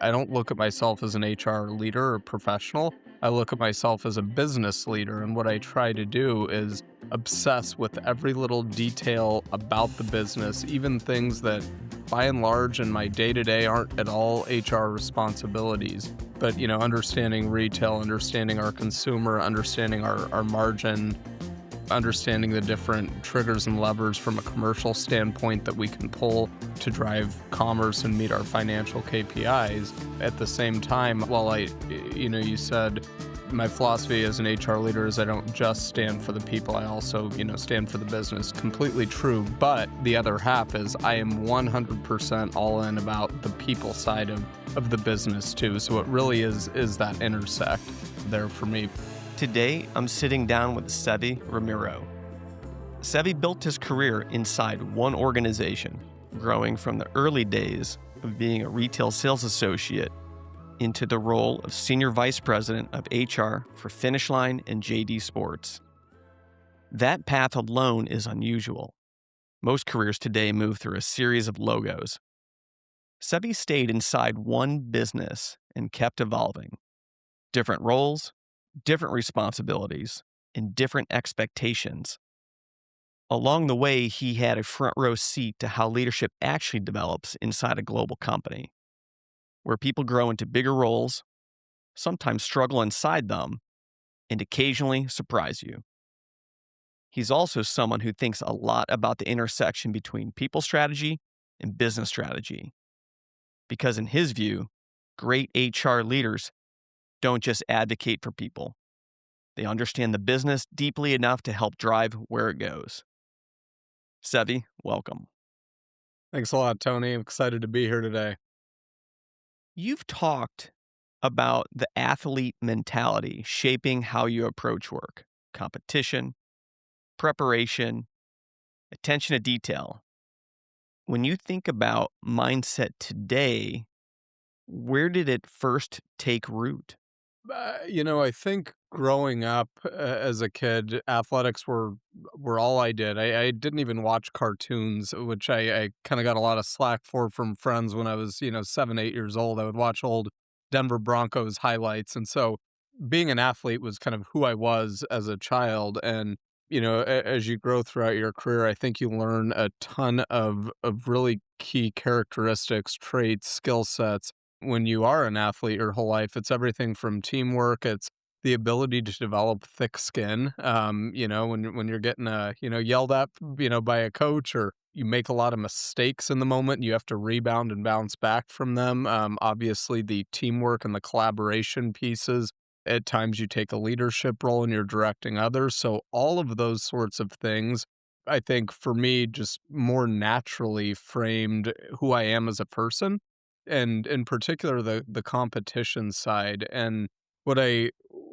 I don't look at myself as an HR leader or professional. I look at myself as a business leader. And what I try to do is obsess with every little detail about the business, even things that by and large in my day to day aren't at all HR responsibilities. But, understanding retail, understanding our consumer, understanding our margin, understanding the different triggers and levers from a commercial standpoint that we can pull to drive commerce and meet our financial KPIs. At the same time, while you said my philosophy as an HR leader is I don't just stand for the people, I also, stand for the business. Completely true. But the other half is I am 100% all in about the people side of the business too. So it really is that intersect there for me. Today, I'm sitting down with Seve Romero. Seve built his career inside one organization, growing from the early days of being a retail sales associate into the role of Senior Vice President of HR for Finish Line and JD Sports. That path alone is unusual. Most careers today move through a series of logos. Seve stayed inside one business and kept evolving. Different roles, different responsibilities, and different expectations. Along the way, he had a front row seat to how leadership actually develops inside a global company, where people grow into bigger roles, sometimes struggle inside them, and occasionally surprise you. He's also someone who thinks a lot about the intersection between people strategy and business strategy, because in his view, great HR leaders don't just advocate for people. They understand the business deeply enough to help drive where it goes. Seve, welcome. Thanks a lot, Tony. I'm excited to be here today. You've talked about the athlete mentality shaping how you approach work, competition, preparation, attention to detail. When you think about mindset today, where did it first take root? I think growing up as a kid, athletics were all I did. I didn't even watch cartoons, which I kind of got a lot of slack for from friends when I was 7, 8 years old. I would watch old Denver Broncos highlights, and so being an athlete was kind of who I was as a child. And as you grow throughout your career, I think you learn a ton of really key characteristics, traits, skill sets when you are an athlete your whole life. It's everything from teamwork. It's the ability to develop thick skin. When you're getting yelled at, by a coach, or you make a lot of mistakes in the moment, you have to rebound and bounce back from them. Obviously the teamwork and the collaboration pieces. At times you take a leadership role and you're directing others. So all of those sorts of things, I think for me, just more naturally framed who I am as a person, and in particular the competition side. And what I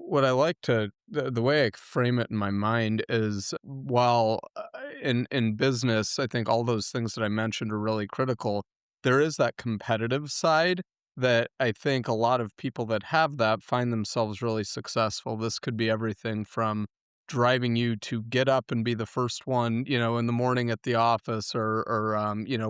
like to the way I frame it in my mind is, while in business I think all those things that I mentioned are really critical, there is that competitive side that I think a lot of people that have that find themselves really successful. This could be everything from driving you to get up and be the first one, in the morning at the office, or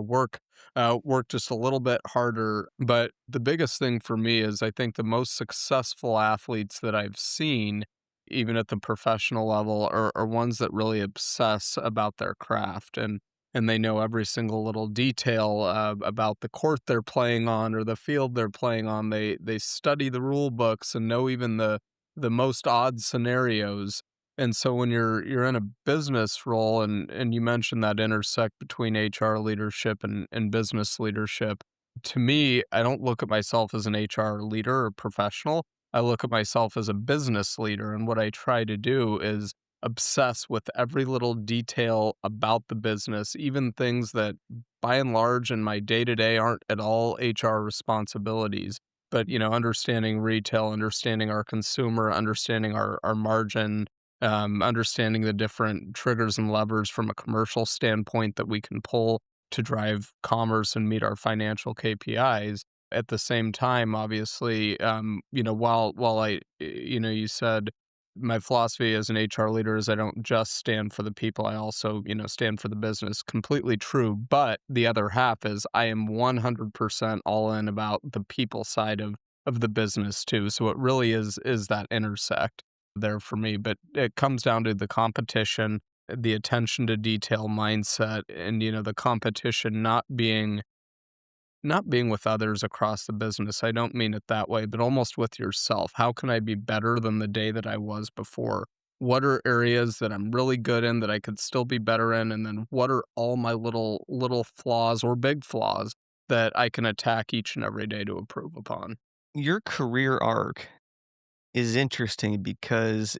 work just a little bit harder. But the biggest thing for me is I think the most successful athletes that I've seen, even at the professional level, are ones that really obsess about their craft, and they know every single little detail about the court they're playing on or the field they're playing on. They study the rule books and know even the most odd scenarios. And so when you're in a business role, and you mentioned that intersect between HR leadership and business leadership, to me, I don't look at myself as an HR leader or professional. I look at myself as a business leader. And what I try to do is obsess with every little detail about the business, even things that by and large in my day to day aren't at all HR responsibilities. But, understanding retail, understanding our consumer, understanding our margin, understanding the different triggers and levers from a commercial standpoint that we can pull to drive commerce and meet our financial KPIs. At the same time, obviously, while you said my philosophy as an HR leader is I don't just stand for the people, I also, stand for the business. Completely true, but the other half is I am 100% all in about the people side of the business too. So it really is that intersect there for me, but it comes down to the competition, the attention to detail mindset, and the competition not being with others across the business. I don't mean it that way, but almost with yourself. How can I be better than the day that I was before? What are areas that I'm really good in that I could still be better in? And then what are all my little flaws or big flaws that I can attack each and every day to improve upon? Your career arc is interesting because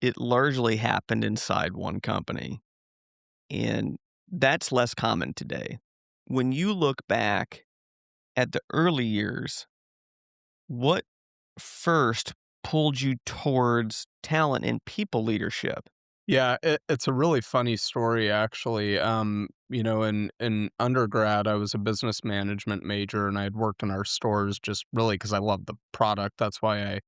it largely happened inside one company, and that's less common today. When you look back at the early years, what first pulled you towards talent and people leadership? Yeah, it's a really funny story actually. In undergrad, I was a business management major and I had worked in our stores just really because I loved the product. That's why I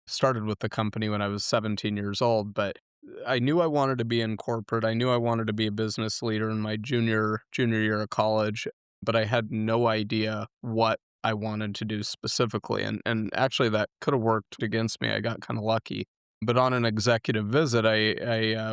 started with the company when I was 17 years old, but I knew I wanted to be in corporate. I knew I wanted to be a business leader in my junior year of college, but I had no idea what I wanted to do specifically. And actually that could have worked against me. I got kind of lucky. But on an executive visit,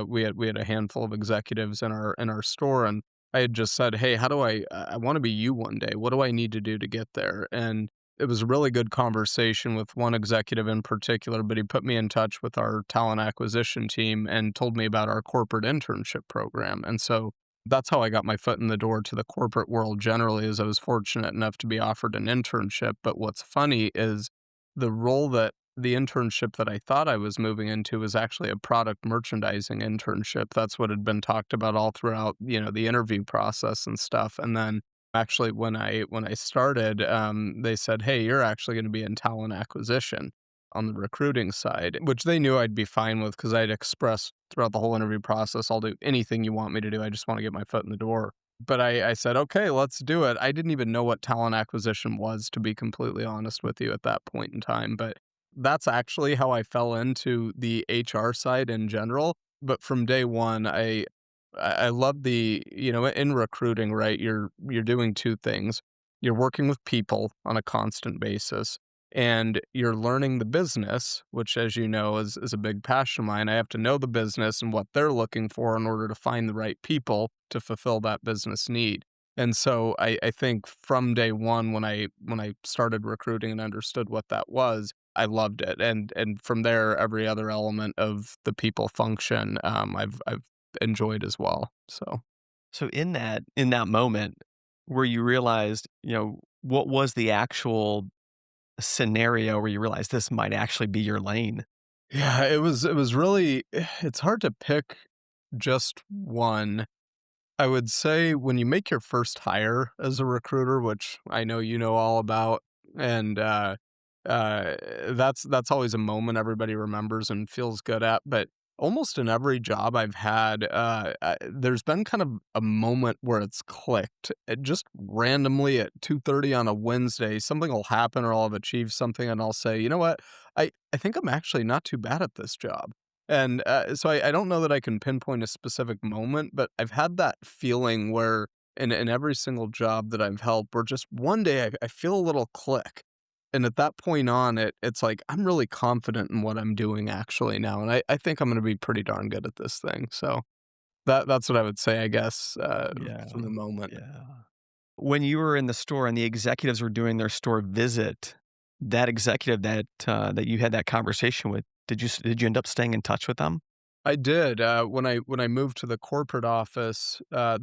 we had a handful of executives in our store, and I had just said, "Hey, how do I want to be you one day? What do I need to do to get there?" And it was a really good conversation with one executive in particular, but he put me in touch with our talent acquisition team and told me about our corporate internship program. And so that's how I got my foot in the door to the corporate world generally, is I was fortunate enough to be offered an internship. But what's funny is the internship that I thought I was moving into was actually a product merchandising internship. That's what had been talked about all throughout, the interview process and stuff. And then actually, when I started, they said, "Hey, you're actually gonna be in talent acquisition on the recruiting side," which they knew I'd be fine with because 'cause I'd expressed throughout the whole interview process, "I'll do anything you want me to do, I just wanna get my foot in the door." But I said, "Okay, let's do it." I didn't even know what talent acquisition was, to be completely honest with you at that point in time, but that's actually how I fell into the HR side in general. But from day one, I love in recruiting, right? You're doing 2 things. You're working with people on a constant basis, and you're learning the business, which, as you know, is a big passion of mine. I have to know the business and what they're looking for in order to find the right people to fulfill that business need. And so I think from day one when I started recruiting and understood what that was, I loved it. And from there, every other element of the people function, I've enjoyed as well, so. So in that moment where you realized, what was the actual scenario where you realized this might actually be your lane? Yeah, it was really it's hard to pick just one. I would say when you make your first hire as a recruiter, which I know you know all about, and uh, that's always a moment everybody remembers and feels good at. But almost in every job I've had, there's been kind of a moment where it's clicked. It just randomly at 2:30 on a Wednesday, something will happen, or I'll have achieved something, and I'll say, you know what, I think I'm actually not too bad at this job. And, so I don't know that I can pinpoint a specific moment, but I've had that feeling where in every single job that I've held, where just one day I feel a little click. And at that point on, it's like, I'm really confident in what I'm doing actually now, and I think I'm gonna be pretty darn good at this thing. So that's what I would say, I guess, Yeah. for the moment. Yeah. When you were in the store and the executives were doing their store visit, that executive that you had that conversation with, did you end up staying in touch with them? I did, when I moved to the corporate office, it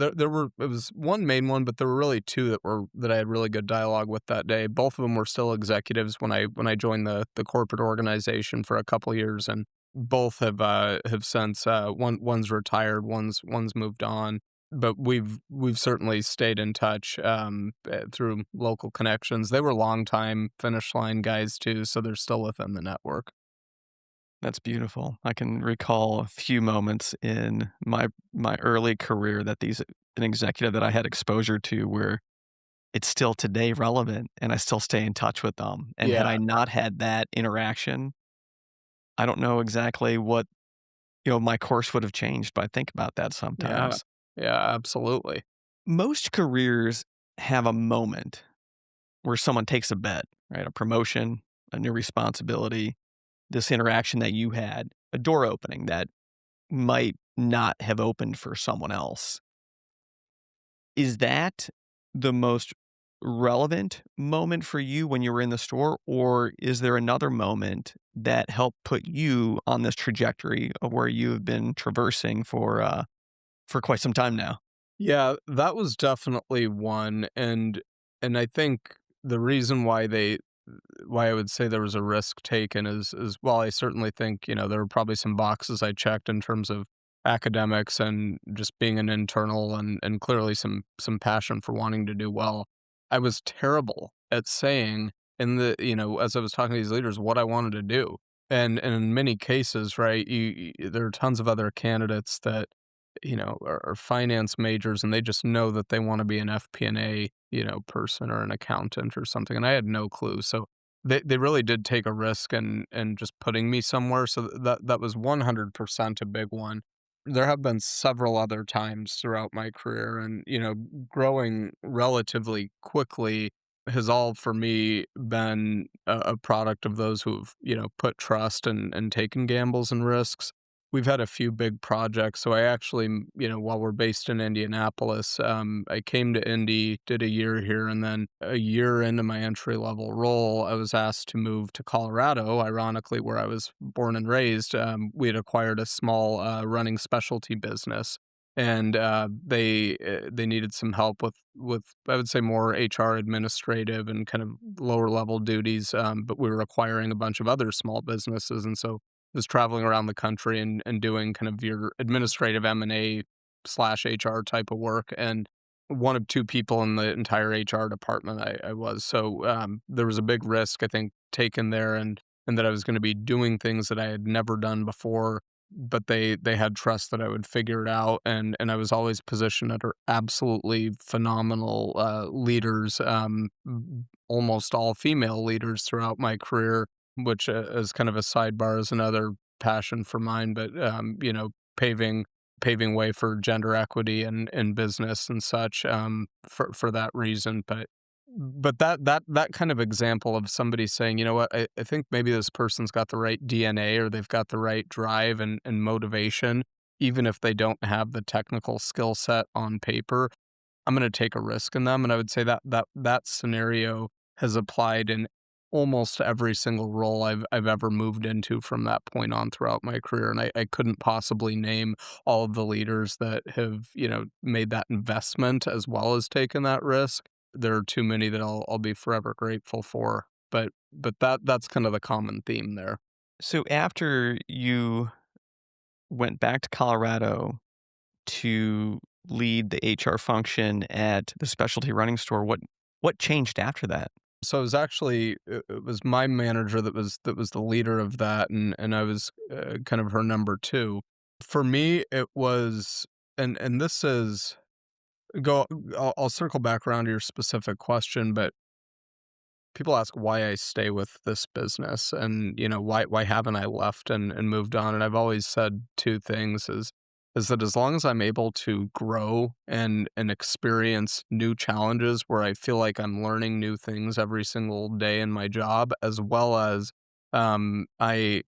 was one main one, but there were really 2 that I had really good dialogue with that day. Both of them were still executives when I joined the corporate organization for a couple years, and both have since, one's retired, one's moved on, but we've certainly stayed in touch, through local connections. They were longtime Finish Line guys too, so they're still within the network. That's beautiful. I can recall a few moments in my early career that these an executive that I had exposure to where it's still today relevant and I still stay in touch with them. And had Yeah. I not had that interaction, I don't know exactly what, my course would have changed, but I think about that Yeah. sometimes. Yeah, absolutely. Most careers have a moment where someone takes a bet, right? A promotion, a new responsibility, this interaction that you had, a door opening that might not have opened for someone else. Is that the most relevant moment for you when you were in the store, or is there another moment that helped put you on this trajectory of where you have been traversing for quite some time now? Yeah, that was definitely one, and I think the reason why I would say there was a risk taken is while I certainly think, there were probably some boxes I checked in terms of academics and just being an internal and clearly some passion for wanting to do well. I was terrible at saying as I was talking to these leaders what I wanted to do. And in many cases, right, there are tons of other candidates that are finance majors and they just know that they want to be an FP&A, person or an accountant or something. And I had no clue. So they really did take a risk and just putting me somewhere. So that was 100% a big one. There have been several other times throughout my career and, growing relatively quickly has all for me been a product of those who've, put trust and taken gambles and risks. We've had a few big projects. So I actually, while we're based in Indianapolis, I came to Indy, did a year here, and then a year into my entry level role, I was asked to move to Colorado, ironically, where I was born and raised. We had acquired a small running specialty business. And they needed some help with I would say more HR administrative and kind of lower level duties, but we were acquiring a bunch of other small businesses, and so was traveling around the country and doing kind of your administrative M&A slash HR type of work, and one of two people in the entire HR department I was. So, there was a big risk, I think, taken there and that I was gonna be doing things that I had never done before, but they had trust that I would figure it out, and I was always positioned under absolutely phenomenal, leaders, almost all female leaders throughout my career, which, as kind of a sidebar is another passion for mine, but, paving way for gender equity in business and such, for that reason, but that kind of example of somebody saying, "You know what? I think maybe this person's got the right DNA or they've got the right drive and motivation, even if they don't have the technical skill set on paper. I'm gonna take a risk in them," and I would say that scenario has applied in almost every single role I've ever moved into from that point on throughout my career, and I couldn't possibly name all of the leaders that have, made that investment as well as taken that risk. There are too many that I'll be forever grateful for, but that's kind of the common theme there. So after you went back to Colorado to lead the HR function at the specialty running store, what changed after that? So it was actually it was my manager that was the leader of that, and I was, kind of her number 2. For me, it was and this is go I'll circle back around to your specific question, but people ask why I stay with this business and, why haven't I left and moved on, and I've always said 2 things is that as long as I'm able to grow and experience new challenges where I feel like I'm learning new things every single day in my job, as well as, I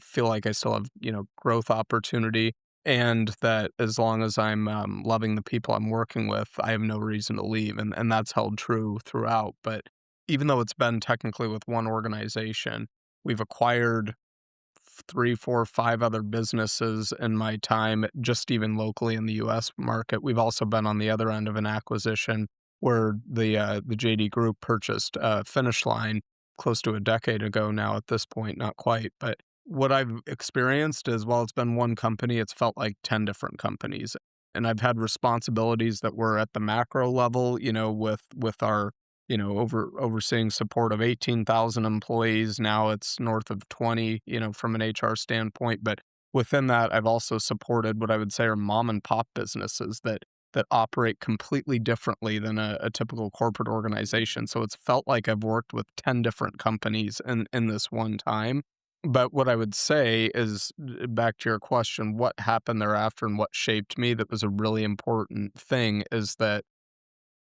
feel like I still have, growth opportunity, and that as long as I'm, loving the people I'm working with, I have no reason to leave, and that's held true throughout, but even though it's been technically with one organization, we've acquired 3, 4, 5 other businesses in my time, just even locally in the US market. We've also been on the other end of an acquisition where the JD Group purchased, Finish Line close to a decade ago now at this point, not quite, but what I've experienced is while it's been one company, it's felt like 10 different companies, and I've had responsibilities that were at the macro level, with our overseeing support of 18,000 employees. Now it's north of 20, from an HR standpoint. But within that, I've also supported what I would say are mom and pop businesses that operate completely differently than a typical corporate organization. So it's felt like I've worked with 10 different companies in this one time. But what I would say is, back to your question, what happened thereafter and what shaped me that was a really important thing is that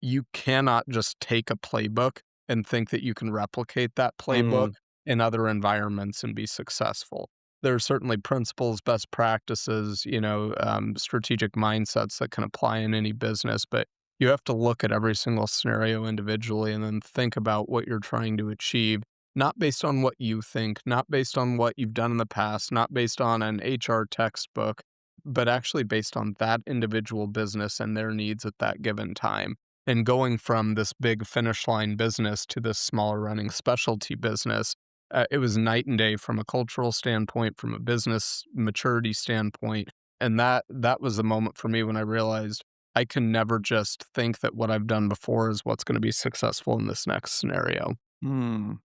you cannot just take a playbook and think that you can replicate that playbook Mm, in other environments and be successful. There are certainly principles, best practices, strategic mindsets that can apply in any business, but you have to look at every single scenario individually and then think about what you're trying to achieve, not based on what you think, not based on what you've done in the past, not based on an HR textbook, but actually based on that individual business and their needs at that given time. And going from this big finish line business to this smaller running specialty business, it was night and day from a cultural standpoint, from a business maturity standpoint. And that was the moment for me when I realized I can never just think that what I've done before is what's going to be successful in this next scenario. mm.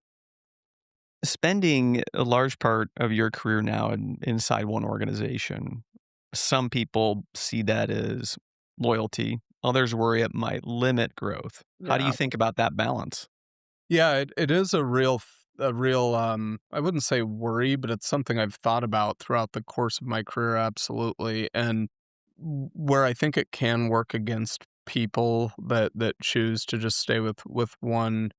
Spending a large part of your career now inside one organization, some people see that as loyalty. Others worry it might limit growth. How do you Yeah. think about that balance? Yeah, it is a real, I wouldn't say worry, but it's something I've thought about throughout the course of my career, absolutely. And where I think it can work against people that choose to just stay with one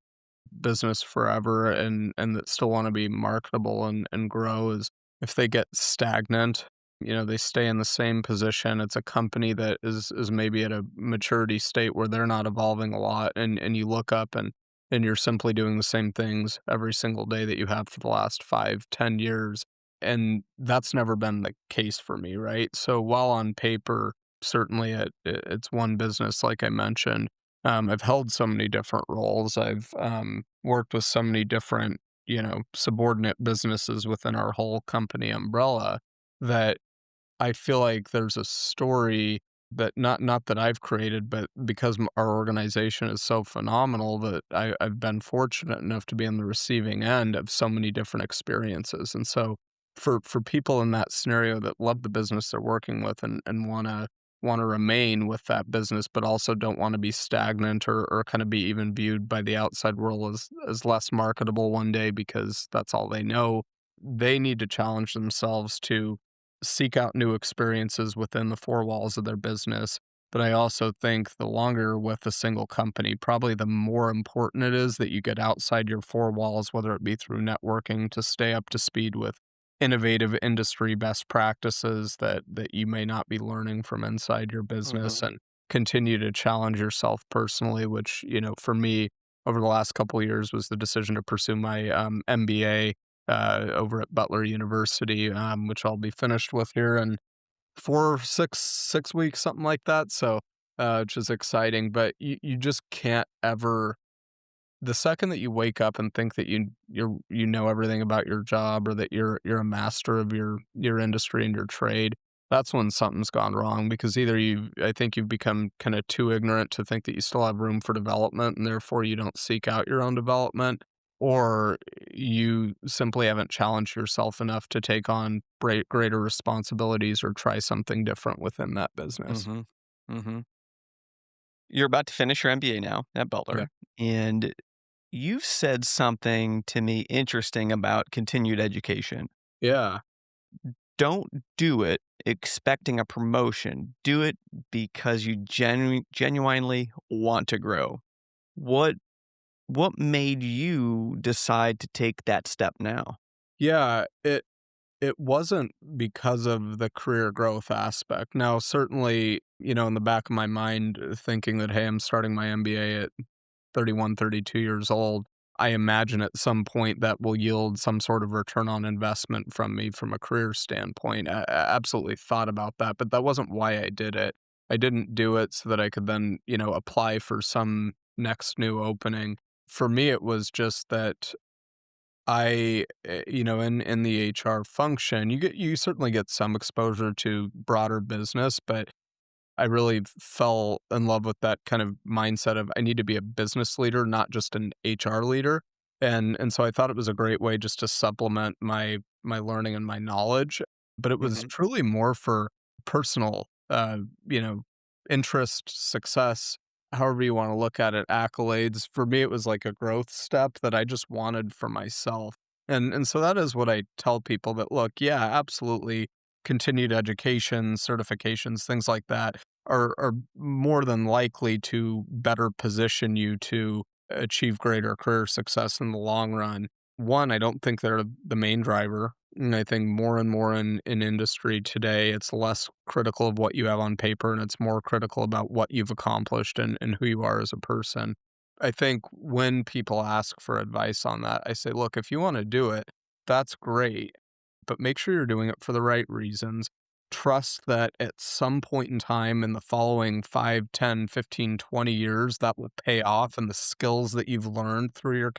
business forever and that still want to be marketable and grow is if they get stagnant, they stay in the same position. It's a company that is maybe at a maturity state where they're not evolving a lot and you look up and you're simply doing the same things every single day that you have for the last 5, 10 years. And that's never been the case for me, right? So while on paper, certainly it's one business, like I mentioned, I've held so many different roles. I've worked with so many different, subordinate businesses within our whole company umbrella that I feel like there's a story that not that I've created, but because our organization is so phenomenal that I've been fortunate enough to be on the receiving end of so many different experiences. And so for people in that scenario that love the business they're working with and wanna remain with that business, but also don't wanna be stagnant or kind of be even viewed by the outside world as less marketable one day because that's all they know, they need to challenge themselves to seek out new experiences within the four walls of their business. But I also think the longer you're with a single company, probably the more important it is that you get outside your four walls, whether it be through networking to stay up to speed with innovative industry best practices that you may not be learning from inside your business Mhm. and continue to challenge yourself personally, which, for me over the last couple of years was the decision to pursue my MBA over at Butler University, which I'll be finished with here in 4, 6 weeks, something like that. So, which is exciting. But you just can't ever the second that you wake up and think that you know everything about your job or that you're a master of your industry and your trade, that's when something's gone wrong because either I think you've become kind of too ignorant to think that you still have room for development and therefore you don't seek out your own development, or you simply haven't challenged yourself enough to take on greater responsibilities or try something different within that business. Mhm. Mhm. You're about to finish your MBA now at Yeah. Butler, and you've said something to me interesting about continued education. Yeah. Don't do it expecting a promotion. Do it because you genuinely want to grow. What what made you decide to take that step now? Yeah, it wasn't because of the career growth aspect. Now, certainly, in the back of my mind, thinking that, hey, I'm starting my MBA at 31, 32 years old, I imagine at some point that will yield some sort of return on investment from me from a career standpoint. I absolutely thought about that, but that wasn't why I did it. I didn't do it so that I could then, apply for some next new opening. For me, it was just that in the HR function, you certainly get some exposure to broader business, but I really fell in love with that kind of mindset of I need to be a business leader, not just an HR leader. And so I thought it was a great way just to supplement my learning and my knowledge. But it was Mhm. truly more for personal you know, interest, success, however you want to look at it, accolades. For me, it was like a growth step that I just wanted for myself. And so that is what I tell people that, look, yeah, absolutely, continued education, certifications, things like that are more than likely to better position you to achieve greater career success in the long run. One, I don't think they're the main driver. And I think more and more in industry today, it's less critical of what you have on paper and it's more critical about what you've accomplished and who you are as a person. I think when people ask for advice on that, I say, look, if you want to do it, that's great, but make sure you're doing it for the right reasons. Trust that at some point in time in the following 5, 10, 15, 20 years, that will pay off. And the skills that you've learned through your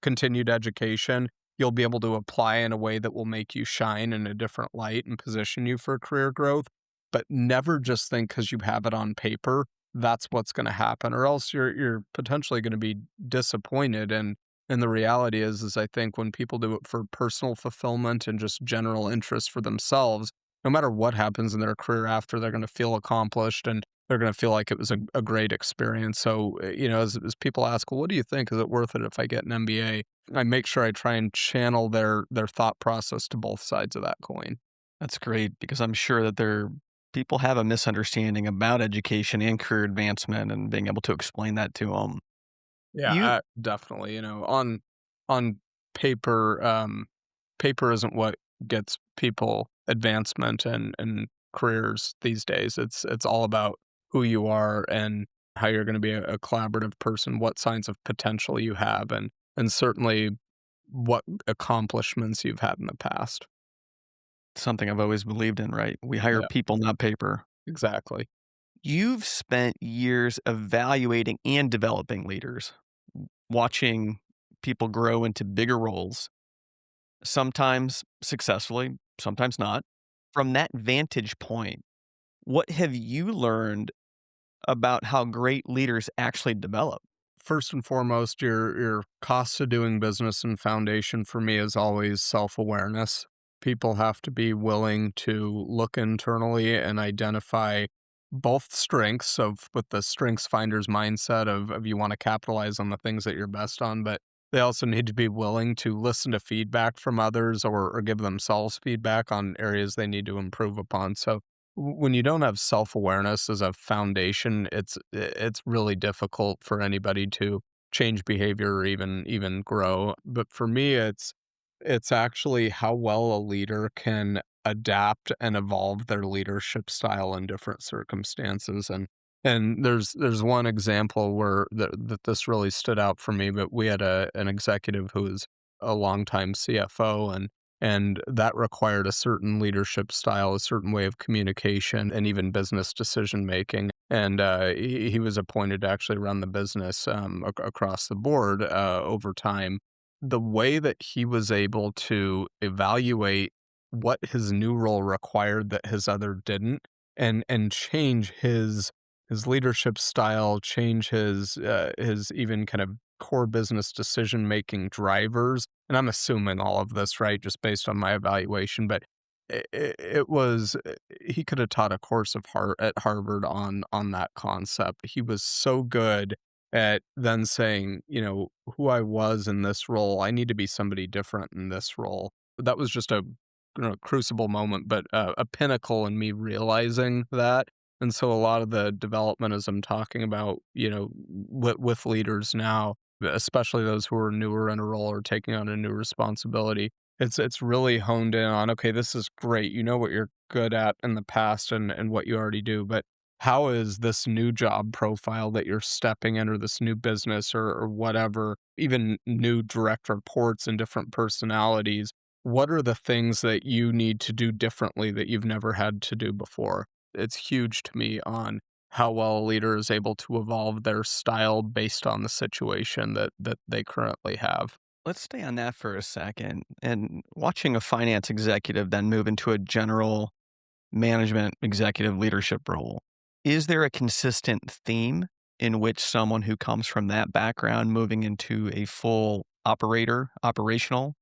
continued education, you'll be able to apply in a way that will make you shine in a different light and position you for career growth. But never just think because you have it on paper that's what's gonna happen, or else you're potentially gonna be disappointed, and the reality is I think when people do it for personal fulfillment and just general interest for themselves, no matter what happens in their career after, they're gonna feel accomplished, and they're gonna feel like it was a great experience, so, as people ask, "Well, what do you think? Is it worth it if I get an MBA?" I make sure I try and channel their thought process to both sides of that coin. That's great because I'm sure that people have a misunderstanding about education and career advancement and being able to explain that to them. Yeah, You definitely, on paper, paper isn't what gets people advancement and careers these days. It's all about who you are and how you're gonna be a collaborative person, what signs of potential you have, and certainly what accomplishments you've had in the past. something I've always believed in, right? We hire Yeah, people, not paper. exactly. You've spent years evaluating and developing leaders, watching people grow into bigger roles, sometimes successfully, sometimes not. From that vantage point, what have you learned about how great leaders actually develop? First and foremost, your cost of doing business and foundation for me is always self-awareness. People have to be willing to look internally and identify both strengths of with the strengths finders mindset of you want to capitalize on the things that you're best on, but they also need to be willing to listen to feedback from others or give themselves feedback on areas they need to improve upon. So when you don't have self-awareness as a foundation, it's really difficult for anybody to change behavior or even grow. But for me, it's actually how well a leader can adapt and evolve their leadership style in different circumstances. And there's one example where that this really stood out for me, but we had an executive who was a longtime CFO, and that required a certain leadership style, a certain way of communication, and even business decision making. And he was appointed to actually run the business across the board over time. The way that he was able to evaluate what his new role required that his other didn't, and change his leadership style, change his even kind of core business decision making drivers, and I'm assuming all of this, right, just based on my evaluation, but it was he could have taught a course of at Harvard on that concept. He was so good at then saying, who I was in this role, I need to be somebody different in this role. That was just a crucible moment, but a pinnacle in me realizing that. And so a lot of the development as I'm talking about, with leaders now, especially those who are newer in a role or taking on a new responsibility, it's really honed in on, okay, this is great. You know what you're good at in the past and what you already do, but how is this new job profile that you're stepping in or this new business or whatever, even new direct reports and different personalities, what are the things that you need to do differently that you've never had to do before? It's huge to me on how well a leader is able to evolve their style based on the situation that they currently have. Let's stay on that for a second. And watching a finance executive then move into a general management executive leadership role, is there a consistent theme in which someone who comes from that background moving into a full operational,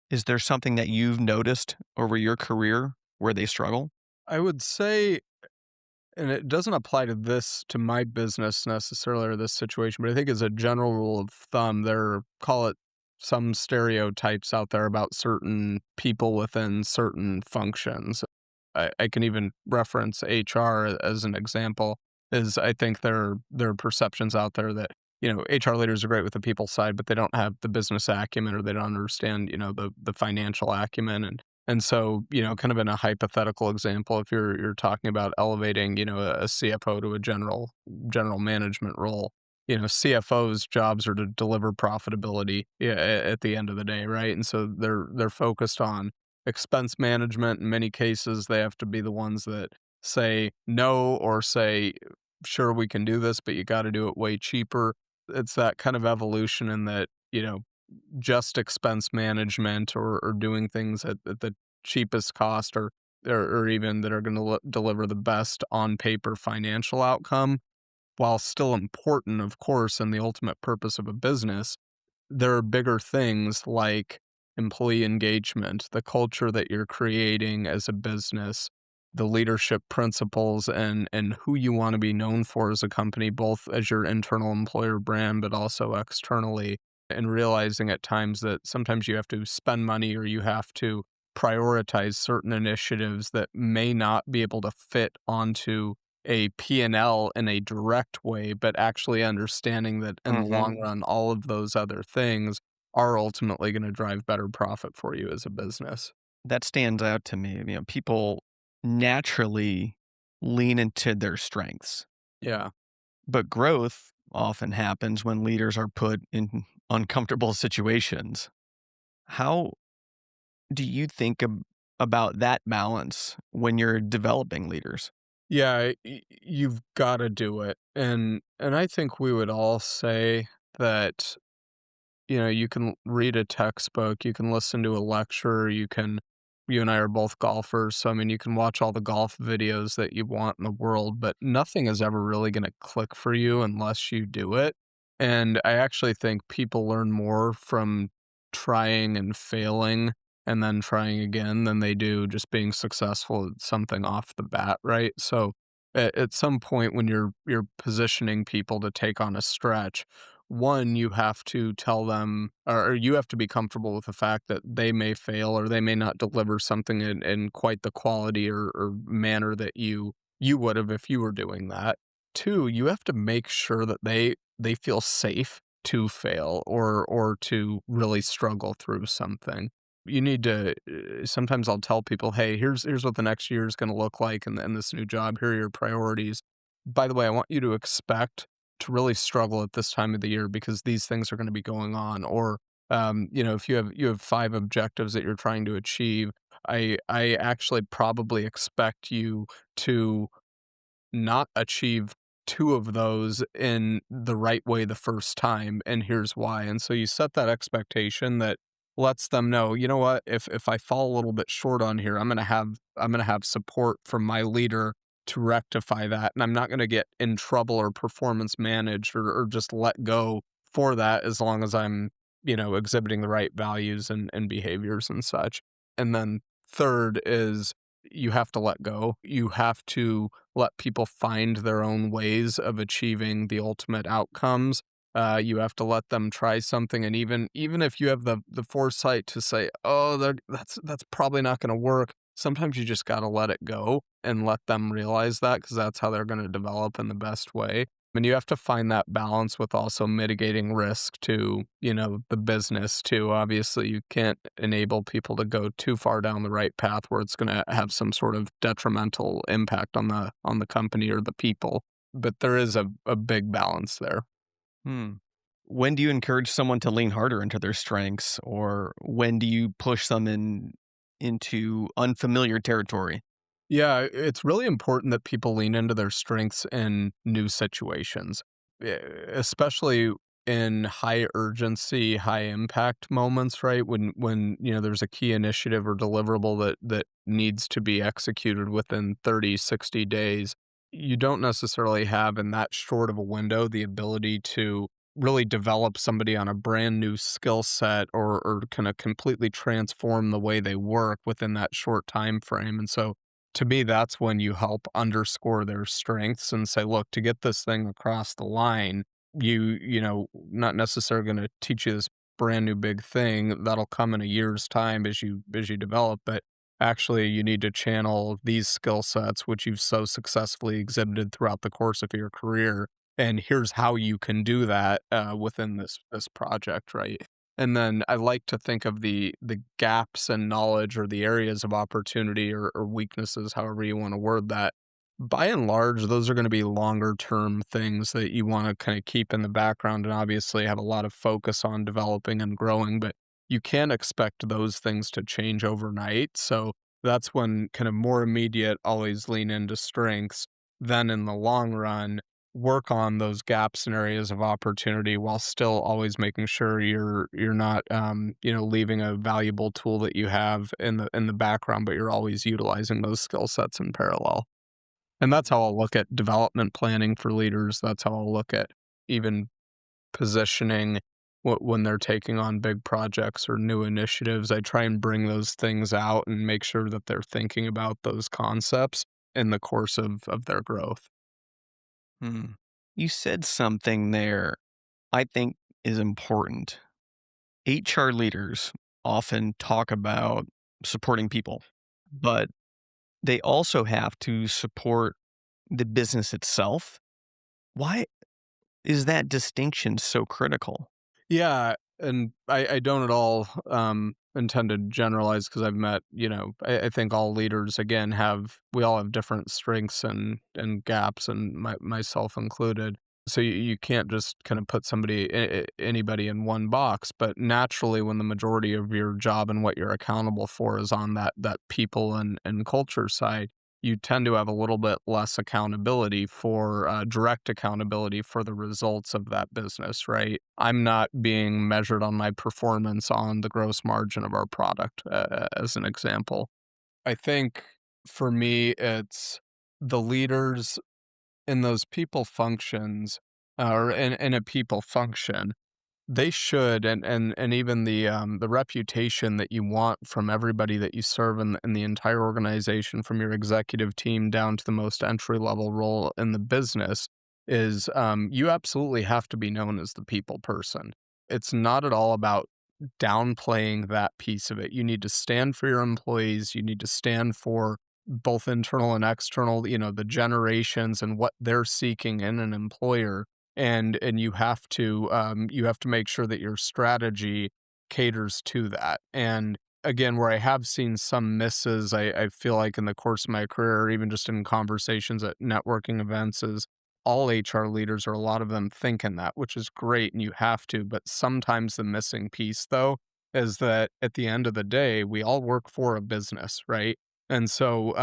is there something that you've noticed over your career where they struggle? I would say, and it doesn't apply to my business necessarily or this situation, but I think as a general rule of thumb, call it some stereotypes out there about certain people within certain functions. I can even reference HR as an example. Is I think there are perceptions out there that HR leaders are great with the people side, but they don't have the business acumen or they don't understand the financial acumen and so kind of in a hypothetical example, if you're talking about elevating a CFO to a general management role, CFOs' jobs are to deliver profitability, yeah, at the end of the day, right? And so they're focused on expense management. In many cases, they have to be the ones that say no or say, "Sure, we can do this, but you got to do it way cheaper." It's that kind of evolution in that just expense management or doing things at the cheapest cost or even that are going to deliver the best on paper financial outcome while still important, of course, and the ultimate purpose of a business, there are bigger things like employee engagement, the culture that you're creating as a business, the leadership principles and who you want to be known for as a company, both as your internal employer brand, but also externally. And realizing at times that sometimes you have to spend money or you have to prioritize certain initiatives that may not be able to fit onto a P&L in a direct way, but actually understanding that in the long Hmm. run, all of those other things are ultimately gonna drive better profit for you as a business. That stands out to me. People naturally lean into their strengths, Yeah. but growth often happens when leaders are put in uncomfortable situations. How do you think about that balance when you're developing leaders? Yeah, you've gotta do it, and I think we would all say that you can read a textbook, you can listen to a lecture, you and I are both golfers, so I mean, you can watch all the golf videos that you want in the world, but nothing is ever really gonna click for you unless you do it. And I actually think people learn more from trying and failing and then trying again than they do just being successful at something off the bat, right? So at some point when you're positioning people to take on a stretch, one, you have to tell them or you have to be comfortable with the fact that they may fail or they may not deliver something in quite the quality or manner that you would have if you were doing that. Two, you have to make sure that they feel safe to fail or to really struggle through something. You need to sometimes I'll tell people, "Hey, here's what the next year is gonna look like and this new job. Here are your priorities. By the way, I want you to expect to really struggle at this time of the year because these things are gonna be going on." Or, if you have 5 objectives that you're trying to achieve, I actually probably expect you to not achieve 2 of those in the right way the first time, and here's why. And so you set that expectation that lets them know, "You know what? If I fall a little bit short on here, I'm gonna have support from my leader to rectify that, and I'm not gonna get in trouble or performance managed or just let go for that as long as I'm, exhibiting the right values and behaviors and such." And then third is you have to let go. You have to let people find their own ways of achieving the ultimate outcomes. You have to let them try something, and even if you have the foresight to say, "Oh, that's probably not going to work," sometimes you just got to let it go and let them realize that because that's how they're going to develop in the best way. And you have to find that balance with also mitigating risk to, the business too. Obviously, you can't enable people to go too far down the right path where it's gonna have some sort of detrimental impact on the company or the people. But there is a big balance there. Hmm. When do you encourage someone to lean harder into their strengths, or when do you push them into unfamiliar territory? Yeah, it's really important that people lean into their strengths in new situations, especially in high urgency, high impact moments, right? When there's a key initiative or deliverable that needs to be executed within 30, 60 days. You don't necessarily have in that short of a window the ability to really develop somebody on a brand new skill set or kind of completely transform the way they work within that short time frame. And so to me, that's when you help underscore their strengths and say, "Look, to get this thing across the line, not necessarily gonna teach you this brand new big thing that'll come in a year's time as you develop, but actually you need to channel these skill sets which you've so successfully exhibited throughout the course of your career, and here's how you can do that within this project, right? And then I like to think of the gaps in knowledge or the areas of opportunity or weaknesses, however you want to word that. By and large, those are going to be longer term things that you want to kind of keep in the background and obviously have a lot of focus on developing and growing, but you can't expect those things to change overnight. So that's when kind of more immediate always lean into strengths. Then in the long run, work on those gaps and areas of opportunity while still always making sure you're not leaving a valuable tool that you have in the background, but you're always utilizing those skill sets in parallel. And that's how I'll look at development planning for leaders. That's how I'll look at even positioning when they're taking on big projects or new initiatives. I try and bring those things out and make sure that they're thinking about those concepts in the course of their growth. Hmm. You said something there I think is important. HR leaders often talk about supporting people, but they also have to support the business itself. Why is that distinction so critical? Yeah, and I don't at all, intend to generalize because 'cause I've met, I think all leaders, again, we all have different strengths and gaps, and myself included. So you can't just kinda put anybody in one box, but naturally, when the majority of your job and what you're accountable for is on that people and culture side, you tend to have a little bit less accountability for direct accountability for the results of that business, right? I'm not being measured on my performance on the gross margin of our product, as an example. I think for me, it's the leaders in those people functions, or in a people function, they should, and even the reputation that you want from everybody that you serve in the entire organization, from your executive team down to the most entry level role in the business, is, you absolutely have to be known as the people person. It's not at all about downplaying that piece of it. You need to stand for your employees, you need to stand for both internal and external, the generations and what they're seeking in an employer, and you have to make sure that your strategy caters to that. And again, where I have seen some misses, I feel like in the course of my career, or even just in conversations at networking events, is all HR leaders, or a lot of them, thinking that, which is great, and you have to. But sometimes the missing piece, though, is that at the end of the day, we all work for a business, right? And so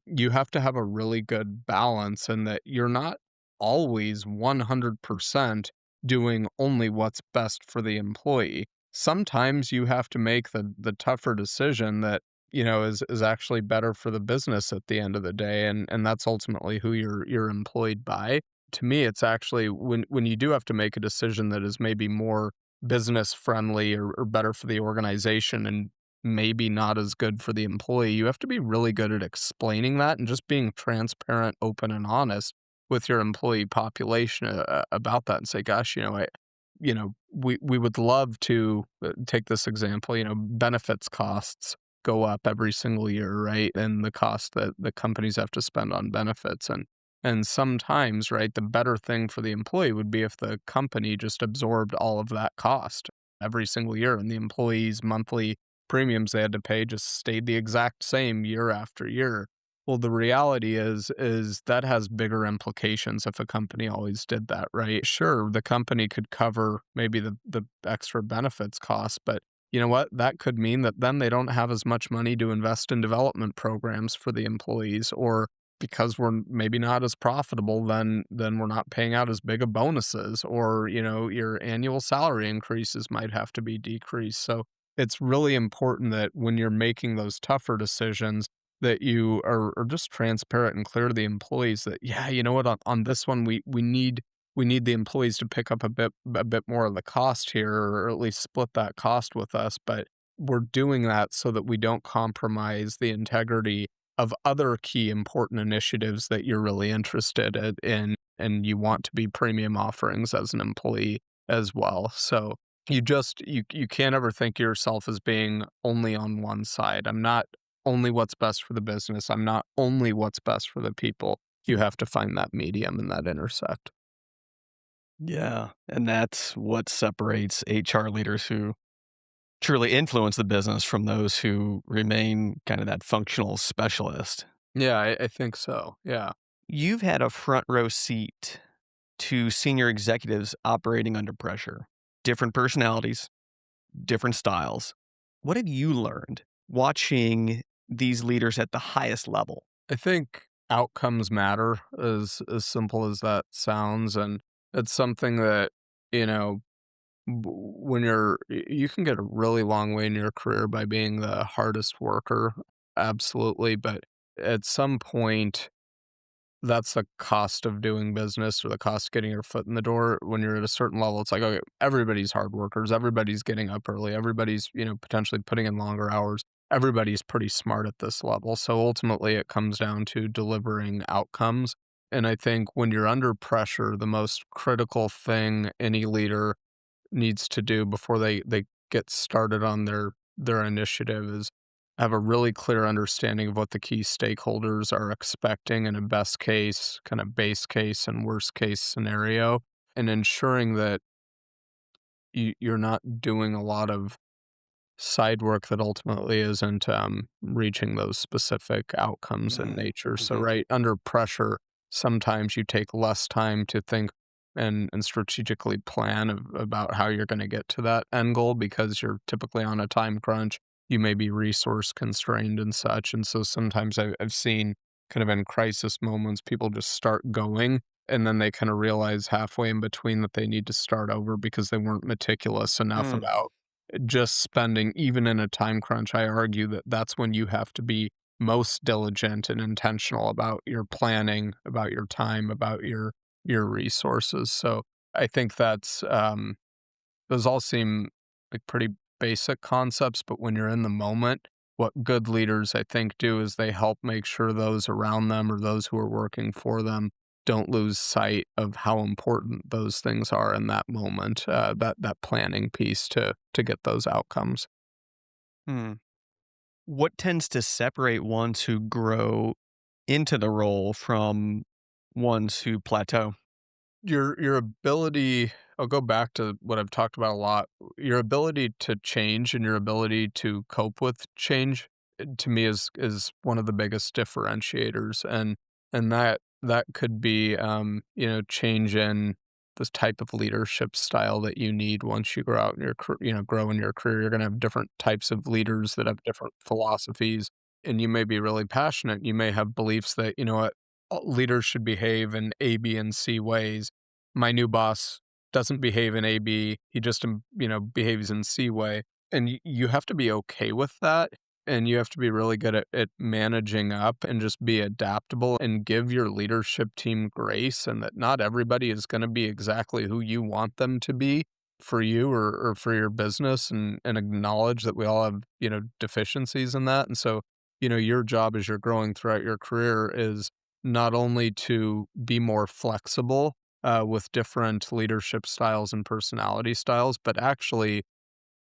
you have to have a really good balance, and that you're not always 100% doing only what's best for the employee. Sometimes you have to make the tougher decision that, is actually better for the business at the end of the day, and that's ultimately who you're employed by. To me, it's actually when you do have to make a decision that is maybe more business friendly or better for the organization and maybe not as good for the employee, you have to be really good at explaining that and just being transparent, open, and honest with your employee population about that, and say, "Gosh, we would love to take this example. Benefits costs go up every single year, right? And the cost that the companies have to spend on benefits, and sometimes, right, the better thing for the employee would be if the company just absorbed all of that cost every single year, and the employees' monthly premiums they had to pay just stayed the exact same year after year. Well, the reality is that has bigger implications if a company always did that, right? Sure, the company could cover maybe the extra benefits costs, but you know what? That could mean that then they don't have as much money to invest in development programs for the employees, or because we're maybe not as profitable, then we're not paying out as big of bonuses, or your annual salary increases might have to be decreased. So it's really important that when you're making those tougher decisions, that you are just transparent and clear to the employees that, yeah, you know what, on this one, we need the employees to pick up a bit more of the cost here, or at least split that cost with us, but we're doing that so that we don't compromise the integrity of other key important initiatives that you're really interested in, and you want to be premium offerings as an employee as well. So You can't ever think of yourself as being only on one side. I'm not only what's best for the business. I'm not only what's best for the people. You have to find that medium and that intersect. Yeah. And that's what separates HR leaders who truly influence the business from those who remain kind of that functional specialist. Yeah, I think so. Yeah. You've had a front row seat to senior executives operating under pressure, different personalities, different styles. What have you learned watching these leaders at the highest level? I think outcomes matter, as simple as that sounds, and it's something that, you know, when you can get a really long way in your career by being the hardest worker, absolutely, but at some point that's the cost of doing business or the cost of getting your foot in the door. When you're at a certain level, it's like, okay, everybody's hard workers, everybody's getting up early, everybody's, potentially putting in longer hours. Everybody's pretty smart at this level. So ultimately it comes down to delivering outcomes. And I think when you're under pressure, the most critical thing any leader needs to do before they get started on their initiative is have a really clear understanding of what the key stakeholders are expecting in a best case, kind of base case and worst case scenario, and ensuring that you're not doing a lot of side work that ultimately isn't, reaching those specific outcomes in Mm, nature. So, mhm. right, under pressure, sometimes you take less time to think and strategically plan about how you're gonna get to that end goal because you're typically on a time crunch. You may be resource constrained and such, and so sometimes I've seen kind of in crisis moments, people just start going, and then they kinda realize halfway in between that they need to start over because they weren't meticulous enough Mm, about just spending even in a time crunch. I argue that that's when you have to be most diligent and intentional about your planning, about your time, about your resources. So I think those all seem like pretty basic concepts, but when you're in the moment, what good leaders I think do is they help make sure those around them or those who are working for them don't lose sight of how important those things are in that moment, that planning piece to get those outcomes. hmm. What tends to separate ones who grow into the role from ones who plateau? Your ability I'll go back to what I've talked about a lot. Your ability to change and your ability to cope with change, to me is one of the biggest differentiators, and that could be, change in this type of leadership style that you need once you grow out in your grow in your career. You're gonna have different types of leaders that have different philosophies, and you may be really passionate. You may have beliefs that, you know what, all leaders should behave in A, B, and C ways. My new boss doesn't behave in A, B. He just, behaves in C way. And you have to be okay with that. And you have to be really good at managing up and just be adaptable and give your leadership team grace and that not everybody is going to be exactly who you want them to be for you or for your business and acknowledge that we all have, deficiencies in that. And so, your job as you're growing throughout your career is not only to be more flexible with different leadership styles and personality styles, but actually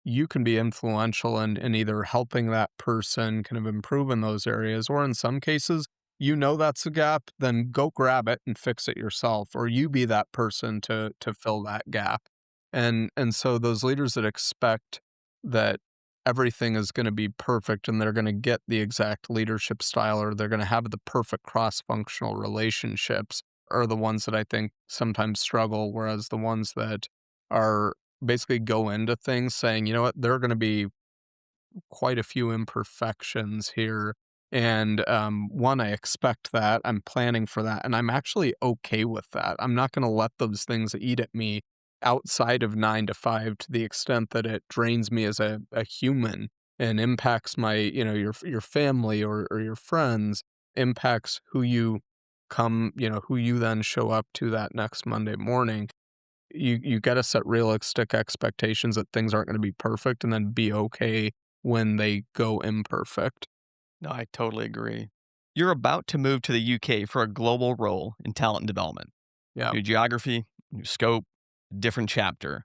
you can be influential in either helping that person kind of improve in those areas, or in some cases, that's a gap, then go grab it and fix it yourself, or you be that person to fill that gap. And so those leaders that expect that everything is going to be perfect and they're going to get the exact leadership style or they're going to have the perfect cross-functional relationships are the ones that I think sometimes struggle, whereas the ones that are basically go into things saying, "You know what? There are gonna be quite a few imperfections here, and, 1, I expect that, I'm planning for that, and I'm actually okay with that. I'm not gonna let those things eat at me outside of 9 to 5 to the extent that it drains me as a human and impacts my your family or your friends, impacts who you then show up to that next Monday morning. You gotta set realistic expectations that things aren't gonna be perfect and then be okay when they go imperfect." No, I totally agree. You're about to move to the UK for a global role in talent development. Yeah. New geography, new scope, different chapter.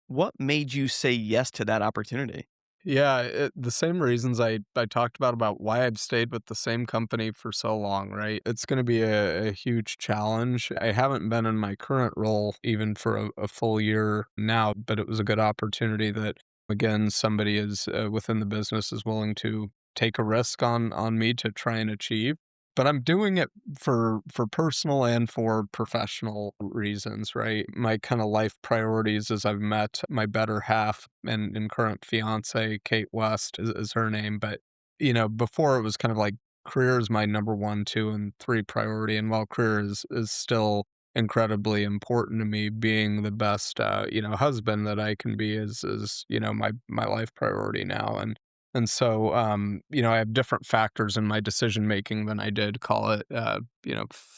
What made you say yes to that opportunity? Yeah, the same reasons I talked about why I've stayed with the same company for so long, right? It's going to be a huge challenge. I haven't been in my current role even for a full year now, but it was a good opportunity that again somebody is within the business is willing to take a risk on me to try and achieve. But I'm doing it for personal and for professional reasons, right? My kind of life priorities as I've met my better half and current fiance, Kate West is her name. But, before it was kind of like career is my number one, two, and three priority. And while career is still incredibly important to me, being the best husband that I can be is my life priority now. And so, I have different factors in my decision making than I did, call it,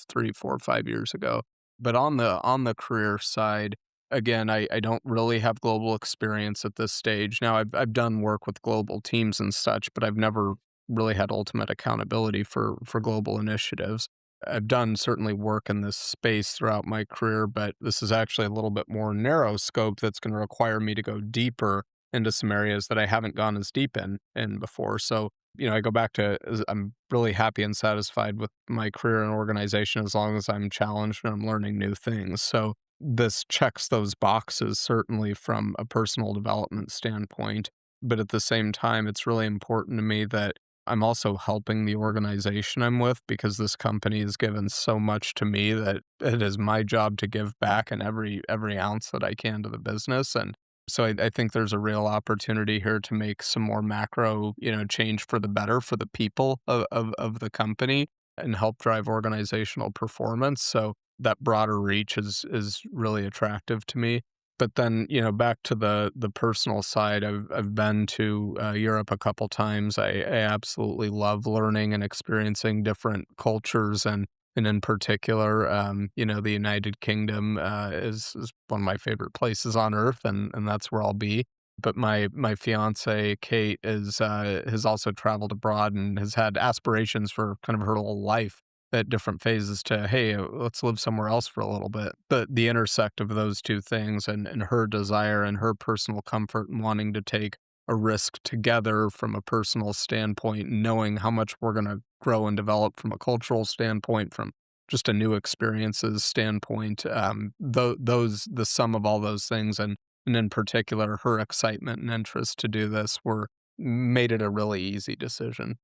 3, 4, 5 years ago. But on the career side, again, I don't really have global experience at this stage. Now, I've done work with global teams and such, but I've never really had ultimate accountability for global initiatives. I've done certainly work in this space throughout my career, but this is actually a little bit more narrow scope that's going to require me to go deeper into some areas that I haven't gone as deep in before. So, I go back to I'm really happy and satisfied with my career and organization as long as I'm challenged and I'm learning new things. So this checks those boxes certainly from a personal development standpoint. But at the same time, it's really important to me that I'm also helping the organization I'm with because this company has given so much to me that it is my job to give back in every ounce that I can to the business. And so I think there's a real opportunity here to make some more macro, change for the better for the people of the company and help drive organizational performance. So that broader reach is really attractive to me. But then, back to the personal side, I've been to Europe a couple times. I absolutely love learning and experiencing different cultures and in particular, the United Kingdom is one of my favorite places on earth, and that's where I'll be. But my fiance Kate has also traveled abroad and has had aspirations for kind of her whole life at different phases to, hey, let's live somewhere else for a little bit. The intersect of those two things and her desire and her personal comfort and wanting to take a risk together from a personal standpoint, knowing how much we're going to grow and develop from a cultural standpoint, from just a new experiences standpoint. The sum of all those things, and in particular, her excitement and interest to do this were made it a really easy decision.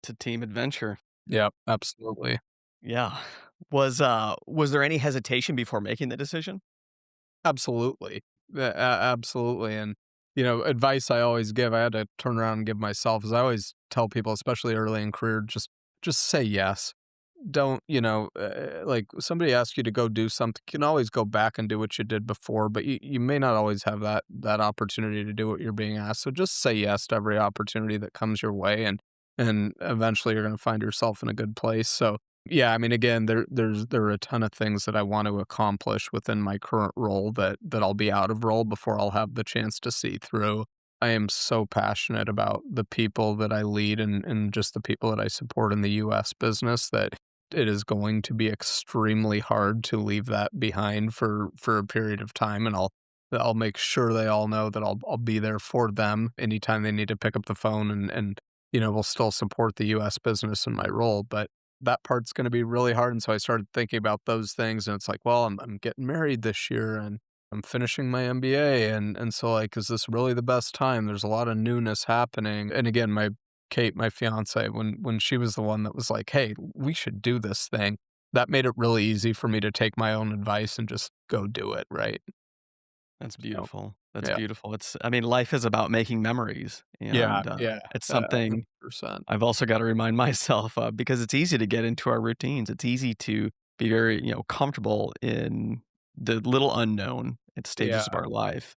It's a team adventure. Yeah, absolutely. Yeah. Was there any hesitation before making the decision? Absolutely. Absolutely, and, advice I always give, I had to turn around and give myself is I always tell people, especially early in career, just say yes. Don't, like, somebody asks you to go do something, you can always go back and do what you did before, but you may not always have that opportunity to do what you're being asked, so just say yes to every opportunity that comes your way, and eventually you're gonna find yourself in a good place. So, yeah, I mean, again, there are a ton of things that I want to accomplish within my current role that I'll be out of role before I'll have the chance to see through. I am so passionate about the people that I lead and just the people that I support in the US business that it is going to be extremely hard to leave that behind for a period of time, and I'll make sure they all know that I'll be there for them anytime they need to pick up the phone and we'll still support the US business in my role, but that part's gonna be really hard, and so I started thinking about those things, and it's like, well, I'm getting married this year, and I'm finishing my MBA, and so, like, is this really the best time? There's a lot of newness happening, and again, my fiance, when she was the one that was like, "Hey, we should do this thing," that made it really easy for me to take my own advice and just go do it, right? That's So, beautiful. That's yeah. beautiful. I mean, life is about making memories, Yeah, and yeah, it's something 100%. I've also got to remind myself because it's easy to get into our routines. It's easy to be very, comfortable in the little unknown at stages of Yeah. our life.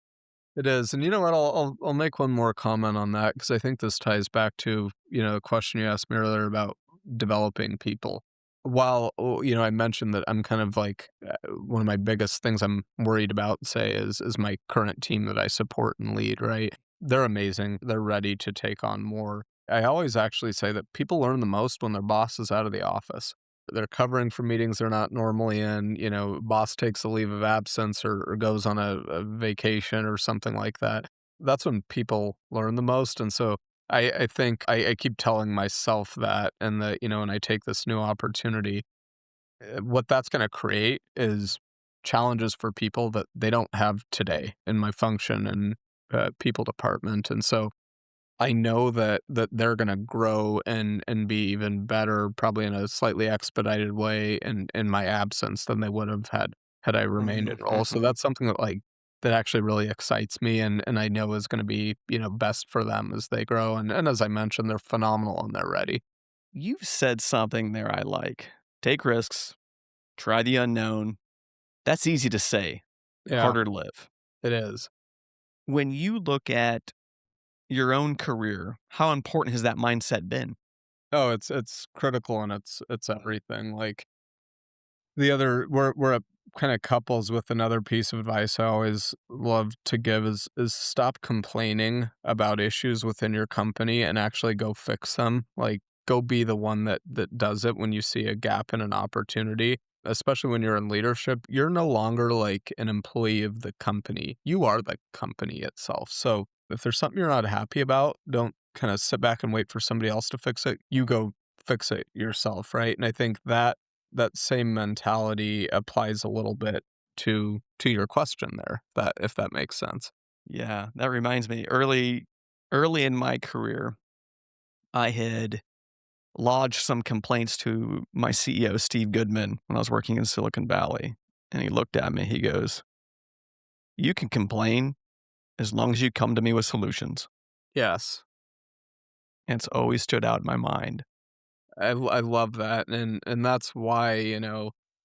It is, and you know what? I'll make one more comment on that because I think this ties back to the question you asked me earlier about developing people. While I mentioned that I'm kind of like one of my biggest things I'm worried about, say, is my current team that I support and lead. Right? They're amazing. They're ready to take on more. I always actually say that people learn the most when their boss is out of the office. they're covering for meetings they're not normally in, boss takes a leave of absence or goes on a vacation or something like that. That's when people learn the most, and so I think I keep telling myself that and that, when I take this new opportunity, what that's gonna create is challenges for people that they don't have today in my function and, people department, and so I know that they're gonna grow and be even better, probably in a slightly expedited way in my absence than they would have had I remained in role. So Mhm. that's something that, that actually really excites me and I know is gonna be, best for them as they grow, and as I mentioned, they're phenomenal and they're ready. You've said something there I like. Take risks, try the unknown. That's easy to say, Yeah, harder to live. it is. When you look at your own career, how important has that mindset been? Oh, it's critical and it's everything, the other we're a kinda couples with another piece of advice I always love to give is stop complaining about issues within your company and actually go fix them. Like, go be the one that does it when you see a gap in an opportunity, especially when you're in leadership. You're no longer like an employee of the company. You are the company itself. So, if there's something you're not happy about, don't kinda sit back and wait for somebody else to fix it. You go fix it yourself, right? And I think that same mentality applies a little bit to your question there, that if that makes sense. Yeah, that reminds me, early in my career, I had lodged some complaints to my CEO, Steve Goodman, when I was working in Silicon Valley. And he looked at me, he goes, "You can complain as long as you come to me with solutions." Yes. And it's always stood out in my mind. I love that, and that's why,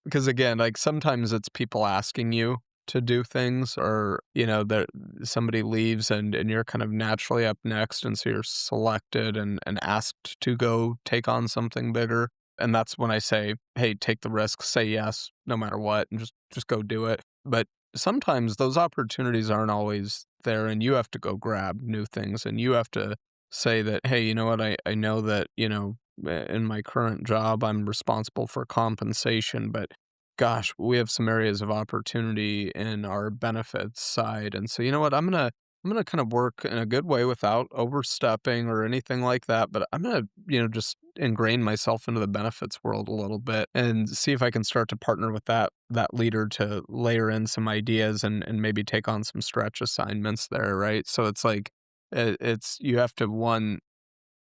because again, sometimes it's people asking you to do things or, that somebody leaves and you're kind of naturally up next, and so you're selected and asked to go take on something bigger, and that's when I say, "Hey, take the risk, say yes no matter what, and just go do it." But sometimes those opportunities aren't always there, and you have to go grab new things, and you have to say that, "Hey, you know what? I know that, in my current job, I'm responsible for compensation, but gosh, we have some areas of opportunity in our benefits side. And so, you know what? I'm gonna kind of work in a good way without overstepping or anything like that. But I'm gonna, just ingrain myself into the benefits world a little bit and see if I can start to partner with that leader to layer in some ideas and maybe take on some stretch assignments there, right? So it's like it's you have to one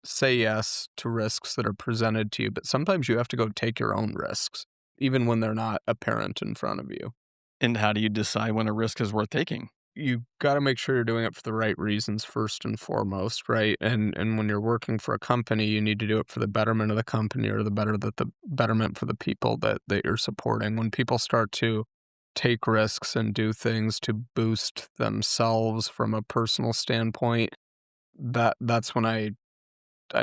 say yes to risks that are presented to you, but sometimes you have to go take your own risks, even when they're not apparent in front of you. And how do you decide when a risk is worth taking? You gotta make sure you're doing it for the right reasons first and foremost, right? And when you're working for a company, you need to do it for the betterment of the company or the betterment for the people that you're supporting. When people start to take risks and do things to boost themselves from a personal standpoint, that's when I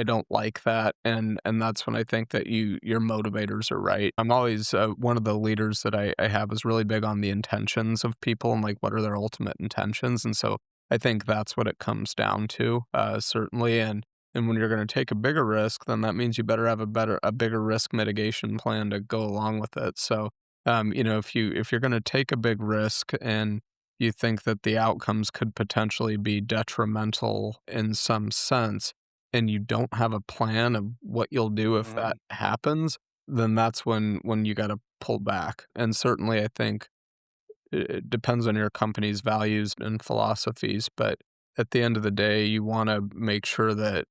don't like that, and that's when I think that your motivators are right. I'm always one of the leaders that I have is really big on the intentions of people and like what are their ultimate intentions, and so I think that's what it comes down to, certainly. And when you're going to take a bigger risk, then that means you better have a bigger risk mitigation plan to go along with it. So, if you're going to take a big risk and you think that the outcomes could potentially be detrimental in some sense and you don't have a plan of what you'll do if that Mhm. happens, then that's when you gotta pull back. And certainly, I think it depends on your company's values and philosophies, but at the end of the day, you wanna make sure that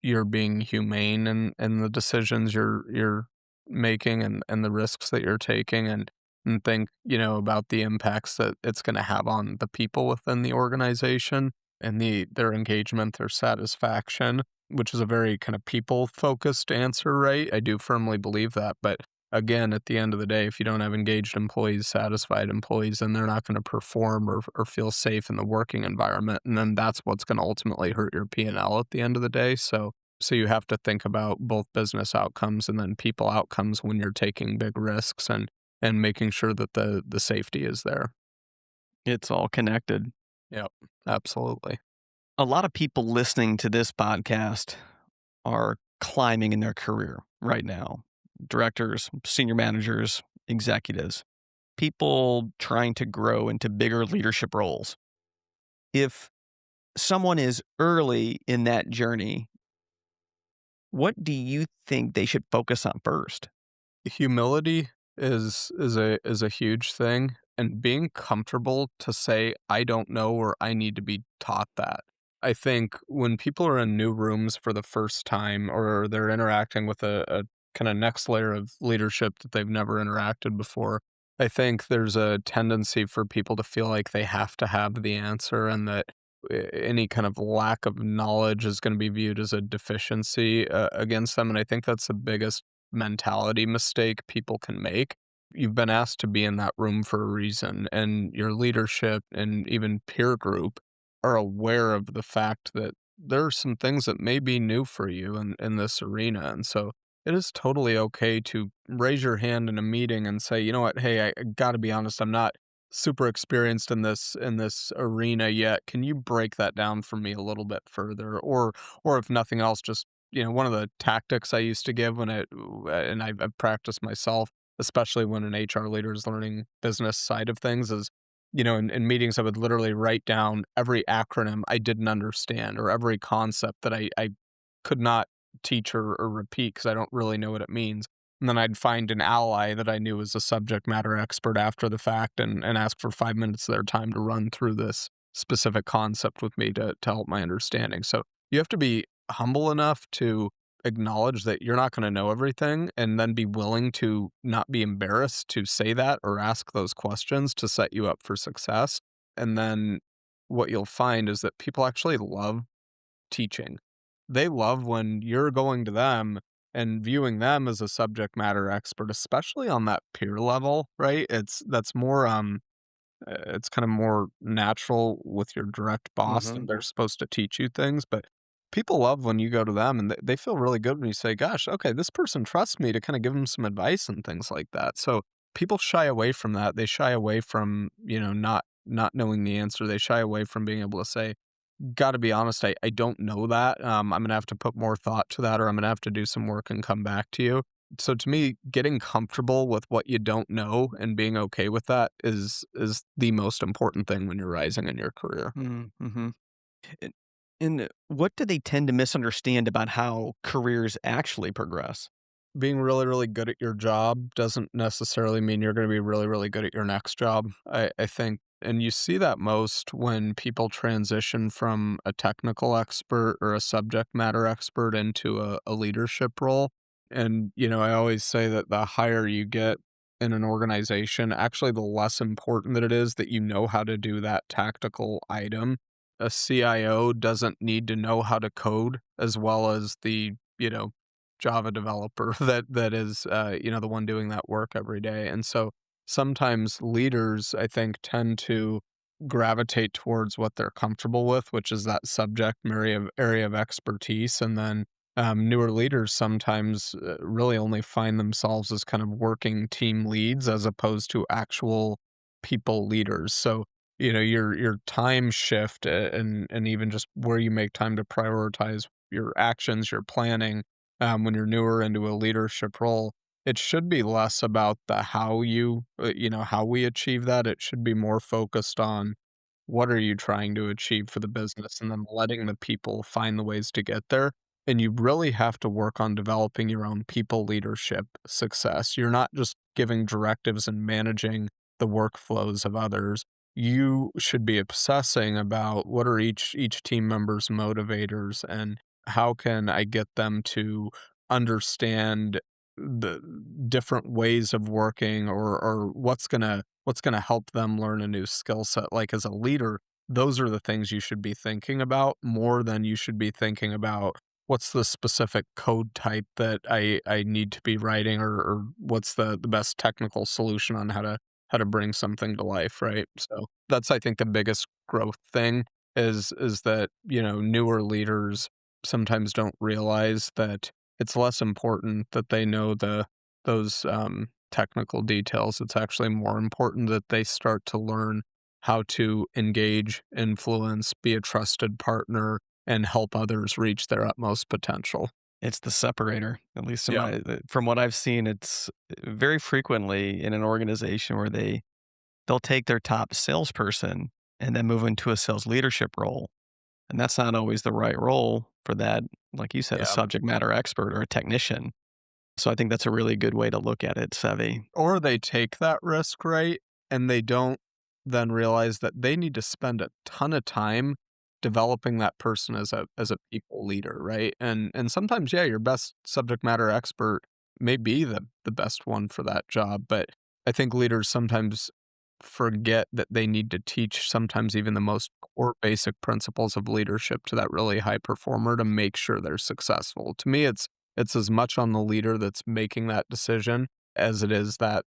you're being humane in the decisions you're making and the risks that you're taking and think, about the impacts that it's gonna have on the people within the organization and their engagement, their satisfaction, which is a very kind of people-focused answer, right? I do firmly believe that, but again, at the end of the day, if you don't have engaged employees, satisfied employees, then they're not gonna perform or feel safe in the working environment, and then that's what's gonna ultimately hurt your P&L at the end of the day, so you have to think about both business outcomes and then people outcomes when you're taking big risks and making sure that the safety is there. It's all connected. Yep, absolutely. A lot of people listening to this podcast are climbing in their career right now. directors, senior managers, executives, people trying to grow into bigger leadership roles. If someone is early in that journey, what do you think they should focus on first? Humility is a huge thing, and being comfortable to say, "I don't know," or "I need to be taught that." I think when people are in new rooms for the first time or they're interacting with a kinda next layer of leadership that they've never interacted before, I think there's a tendency for people to feel like they have to have the answer and that any kind of lack of knowledge is gonna be viewed as a deficiency, against them, and I think that's the biggest mentality mistake people can make. You've been asked to be in that room for a reason, and your leadership and even peer group are aware of the fact that there are some things that may be new for you in this arena. And so it is totally okay to raise your hand in a meeting and say, you know what, hey, I gotta be honest, I'm not super experienced in this arena yet. Can you break that down for me a little bit further? Or if nothing else, just one of the tactics I used to give and I've practiced myself, especially when an HR leader is learning business side of things, is, in meetings, I would literally write down every acronym I didn't understand or every concept that I could not teach or repeat because I don't really know what it means. And then I'd find an ally that I knew was a subject matter expert after the fact and ask for 5 minutes of their time to run through this specific concept with me to help my understanding. So you have to be humble enough to acknowledge that you're not going to know everything and then be willing to not be embarrassed to say that or ask those questions to set you up for success. And then what you'll find is that people actually love teaching. They love when you're going to them and viewing them as a subject matter expert, especially on that peer level, right? That's more it's kind of more natural with your direct boss and Mhm. they're supposed to teach you things, but people love when you go to them and they feel really good when you say, "Gosh, okay, this person trusts me to kind of give them some advice and things like that." So people shy away from that. They shy away from, not knowing the answer. They shy away from being able to say, "Got to be honest, I don't know that. I'm gonna have to put more thought to that, or I'm gonna have to do some work and come back to you." So to me, getting comfortable with what you don't know and being okay with that is the most important thing when you're rising in your career. Mhm. And what do they tend to misunderstand about how careers actually progress? Being really, really good at your job doesn't necessarily mean you're gonna be really, really good at your next job. I think and you see that most when people transition from a technical expert or a subject matter expert into a leadership role. And, I always say that the higher you get in an organization, actually the less important that it is that you know how to do that tactical item. A CIO doesn't need to know how to code as well as the, Java developer that is, the one doing that work every day. And so sometimes leaders, I think, tend to gravitate towards what they're comfortable with, which is that subject area of expertise. And then newer leaders sometimes really only find themselves as kind of working team leads as opposed to actual people leaders. So your time shift and even just where you make time to prioritize your actions, your planning when you're newer into a leadership role, it should be less about the how how we achieve that. It should be more focused on what are you trying to achieve for the business and then letting the people find the ways to get there. And you really have to work on developing your own people leadership success. You're not just giving directives and managing the workflows of others. You should be obsessing about what are each team member's motivators and how can I get them to understand the different ways of working or what's gonna help them learn a new skill set. Like as a leader, those are the things you should be thinking about more than you should be thinking about what's the specific code type that I need to be writing or what's the best technical solution on how to bring something to life, right? So that's I think the biggest growth thing is that, newer leaders sometimes don't realize that it's less important that they know those technical details. It's actually more important that they start to learn how to engage, influence, be a trusted partner, and help others reach their utmost potential. It's the separator, at least in Yeah. from what I've seen, it's very frequently in an organization where they'll take their top salesperson and then move into a sales leadership role. And that's not always the right role for that, like you said, a Yeah. subject matter expert or a technician. So I think that's a really good way to look at it, Sevi. Or they take that risk, right? And they don't then realize that they need to spend a ton of time developing that person as a people leader, right? And sometimes, yeah, your best subject matter expert may be the best one for that job, but I think leaders sometimes forget that they need to teach sometimes even the most core basic principles of leadership to that really high performer to make sure they're successful. To me, it's as much on the leader that's making that decision as it is that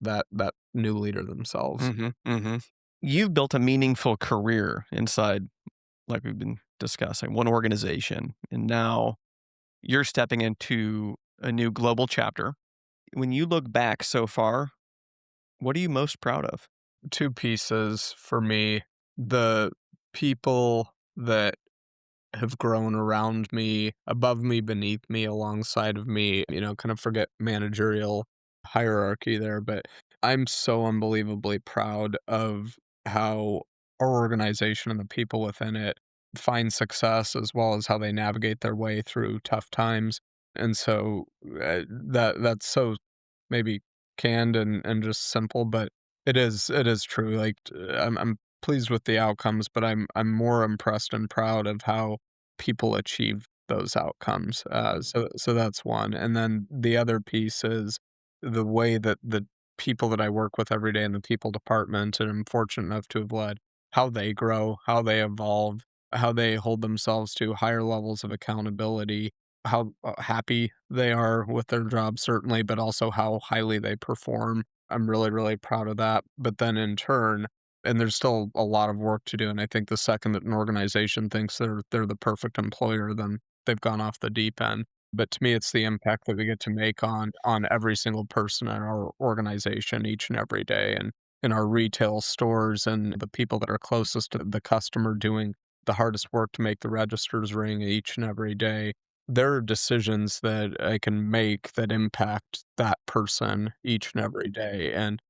new leader themselves. Mhm, mhm. You've built a meaningful career inside, like we've been discussing, one organization, and now you're stepping into a new global chapter. When you look back so far, what are you most proud of? 2 pieces for me, the people that have grown around me, above me, beneath me, alongside of me, kind of forget managerial hierarchy there, but I'm so unbelievably proud of how our organization and the people within it find success as well as how they navigate their way through tough times. And so that's so maybe canned and just simple, but it is true. Like I'm pleased with the outcomes, but I'm more impressed and proud of how people achieve those outcomes. So that's one, and then the other piece is the way that the people that I work with every day in the people department, and I'm fortunate enough to have led, how they grow, how they evolve, how they hold themselves to higher levels of accountability, how happy they are with their job, certainly, but also how highly they perform. I'm really, really proud of that. But then in turn, and there's still a lot of work to do. And I think the second that an organization thinks they're the perfect employer, then they've gone off the deep end. But to me, it's the impact that we get to make on every single person in our organization each and every day, and in our retail stores and the people that are closest to the customer doing the hardest work to make the registers ring each and every day. There are decisions that I can make that impact that person each and every day. And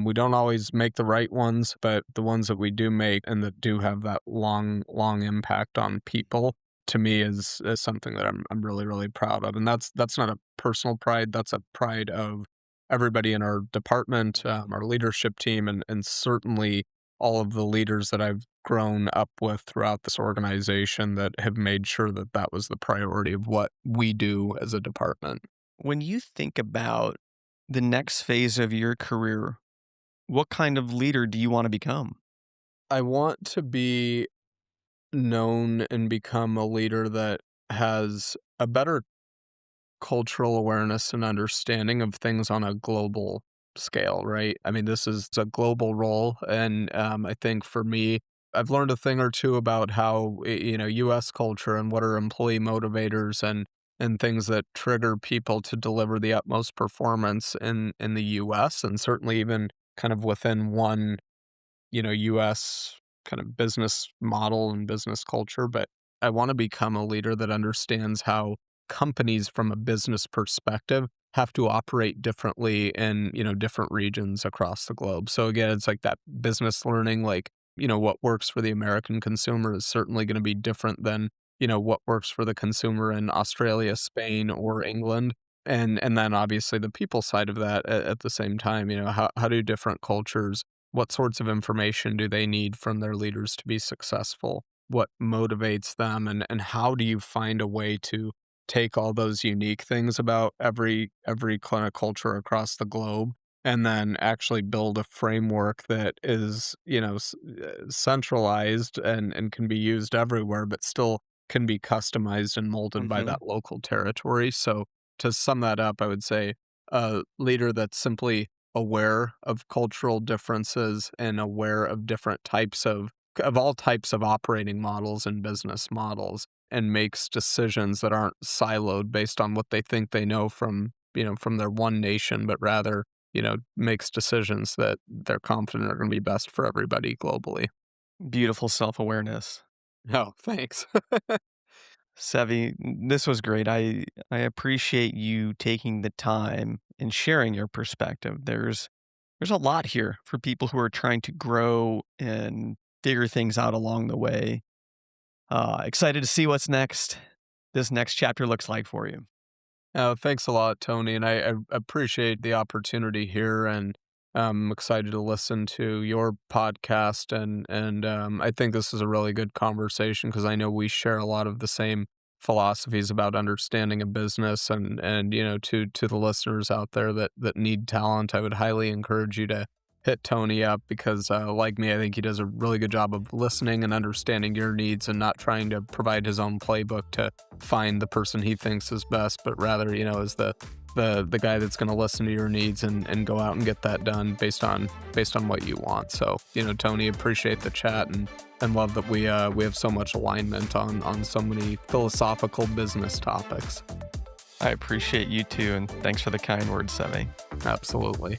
we don't always make the right ones, but the ones that we do make and that do have that long, long impact on people, to me is something that I'm really, really proud of. And that's not a personal pride. That's a pride of everybody in our department, our leadership team, and certainly all of the leaders that I've grown up with throughout this organization that have made sure that that was the priority of what we do as a department. When you think about the next phase of your career, what kind of leader do you want to become? I want to be known and become a leader that has a better cultural awareness and understanding of things on a global scale, right? I mean, this is a global role, and I think for me, I've learned a thing or two about how U.S. culture and what are employee motivators and things that trigger people to deliver the utmost performance in the U.S. and certainly even kind of within one US kind of business model and business culture, but I want to become a leader that understands how companies from a business perspective have to operate differently in, different regions across the globe. So again, it's like that business learning, like, what works for the American consumer is certainly going to be different than, what works for the consumer in Australia, Spain, or England. And then obviously the people side of that at the same time, how do different cultures, what sorts of information do they need from their leaders to be successful? What motivates them, and how do you find a way to take all those unique things about every kind of culture across the globe and then actually build a framework that is, centralized and can be used everywhere, but still can be customized and molded by Mhm. that local territory. So to sum that up, I would say a leader that's simply aware of cultural differences and aware of different types of all types of operating models and business models, and makes decisions that aren't siloed based on what they think they know from their one nation, but rather, makes decisions that they're confident are going to be best for everybody globally. Beautiful self awareness. Oh, thanks. Sevi, this was great. I appreciate you taking the time and sharing your perspective. There's a lot here for people who are trying to grow and figure things out along the way. Excited to see what's next. This next chapter looks like for you. Thanks a lot, Tony, and I appreciate the opportunity here, and I'm excited to listen to your podcast, and I think this is a really good conversation because I know we share a lot of the same philosophies about understanding a business, and to the listeners out there that need talent, I would highly encourage you to hit Tony up because, like me, I think he does a really good job of listening and understanding your needs and not trying to provide his own playbook to find the person he thinks is best, but rather, is the guy that's going to listen to your needs and go out and get that done based on what you want. So, Tony, appreciate the chat and love that we have so much alignment on so many philosophical business topics. I appreciate you too, and thanks for the kind words, Sevi. Absolutely.